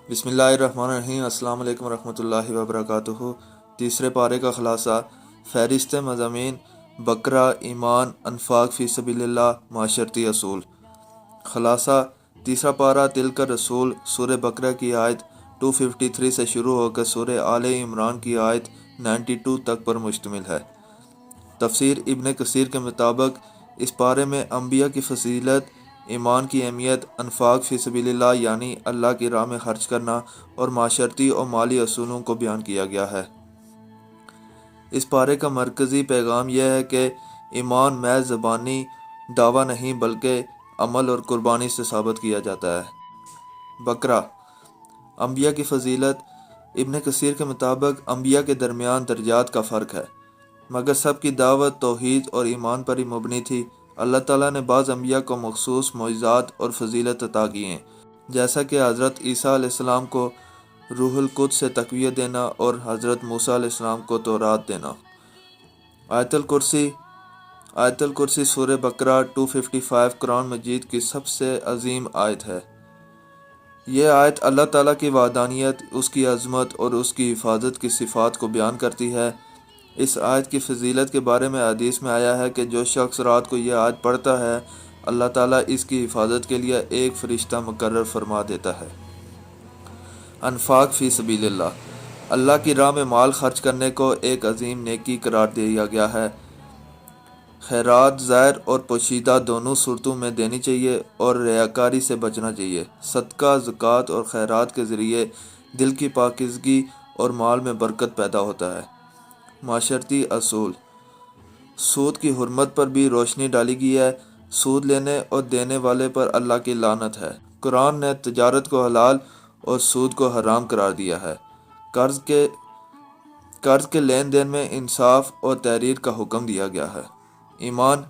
بسم اللہ الرحمن الرحیم۔ السلام علیکم ورحمۃ اللہ وبرکاتہ۔ تیسرے پارے کا خلاصہ، فہرست مضامین: بقرہ، ایمان، انفاق فی سبیل اللہ، معاشرتی اصول۔ خلاصہ: تیسرا پارہ تلک الرسول سورہ بقرہ کی آیت 253 سے شروع ہو کر سورہ آل عمران کی آیت 92 تک پر مشتمل ہے۔ تفسیر: ابن کثیر کے مطابق اس پارے میں انبیاء کی فضیلت، ایمان کی اہمیت، انفاق فی سبیل اللہ یعنی اللہ کی راہ میں خرچ کرنا، اور معاشرتی اور مالی اصولوں کو بیان کیا گیا ہے۔ اس پارے کا مرکزی پیغام یہ ہے کہ ایمان محض زبانی دعویٰ نہیں بلکہ عمل اور قربانی سے ثابت کیا جاتا ہے۔ بقرہ، انبیاء کی فضیلت: ابن کثیر کے مطابق انبیاء کے درمیان درجات کا فرق ہے، مگر سب کی دعوت توحید اور ایمان پر ہی مبنی تھی۔ اللہ تعالیٰ نے بعض انبیاء کو مخصوص معجزات اور فضیلت عطا کی ہیں، جیسا کہ حضرت عیسیٰ علیہ السلام کو روح القدس سے تقویت دینا اور حضرت موسیٰ علیہ السلام کو تورات دینا۔ آیت الکرسی سورہ بقرہ 255 قرآن مجید کی سب سے عظیم آیت ہے۔ یہ آیت اللہ تعالیٰ کی وحدانیت، اس کی عظمت اور اس کی حفاظت کی صفات کو بیان کرتی ہے۔ اس آیت کی فضیلت کے بارے میں حدیث میں آیا ہے کہ جو شخص رات کو یہ آیت پڑھتا ہے، اللہ تعالیٰ اس کی حفاظت کے لیے ایک فرشتہ مقرر فرما دیتا ہے۔ انفاق فی سبیل اللہ: اللہ کی راہ میں مال خرچ کرنے کو ایک عظیم نیکی قرار دیا گیا ہے۔ خیرات ظاہر اور پوشیدہ دونوں صورتوں میں دینی چاہیے اور ریاکاری سے بچنا چاہیے۔ صدقہ، زکوٰۃ اور خیرات کے ذریعے دل کی پاکیزگی اور مال میں برکت پیدا ہوتا ہے۔ معاشرتی اصول: سود کی حرمت پر بھی روشنی ڈالی گئی ہے۔ سود لینے اور دینے والے پر اللہ کی لعنت ہے۔ قرآن نے تجارت کو حلال اور سود کو حرام قرار دیا ہے۔ قرض کے لین دین میں انصاف اور تحریر کا حکم دیا گیا ہے۔ ایمان،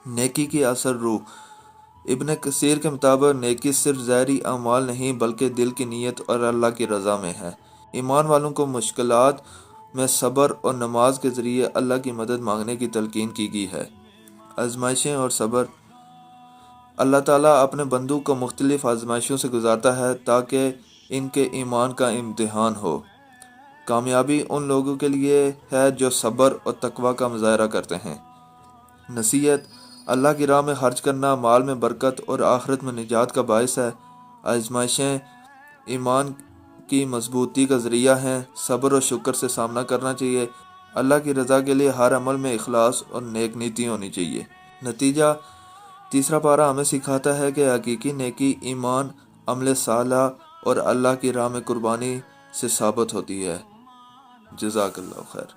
نیکی کی اثر روح: ابن کثیر کے مطابق نیکی صرف ظاہری اعمال نہیں بلکہ دل کی نیت اور اللہ کی رضا میں ہے۔ ایمان والوں کو مشکلات میں صبر اور نماز کے ذریعے اللہ کی مدد مانگنے کی تلقین کی گئی ہے۔ آزمائشیں اور صبر: اللہ تعالیٰ اپنے بندوں کو مختلف آزمائشوں سے گزارتا ہے تاکہ ان کے ایمان کا امتحان ہو۔ کامیابی ان لوگوں کے لیے ہے جو صبر اور تقویٰ کا مظاہرہ کرتے ہیں۔ نصیحت: اللہ کی راہ میں خرچ کرنا مال میں برکت اور آخرت میں نجات کا باعث ہے۔ آزمائشیں ایمان کی مضبوطی کا ذریعہ ہیں۔ صبر اور شکر سے سامنا کرنا چاہیے۔ اللہ کی رضا کے لیے ہر عمل میں اخلاص اور نیک نیتی ہونی چاہیے۔ نتیجہ: تیسرا پارہ ہمیں سکھاتا ہے کہ حقیقی نیکی ایمان، عمل صالح اور اللہ کی راہ میں قربانی سے ثابت ہوتی ہے۔ جزاک اللہ خیر۔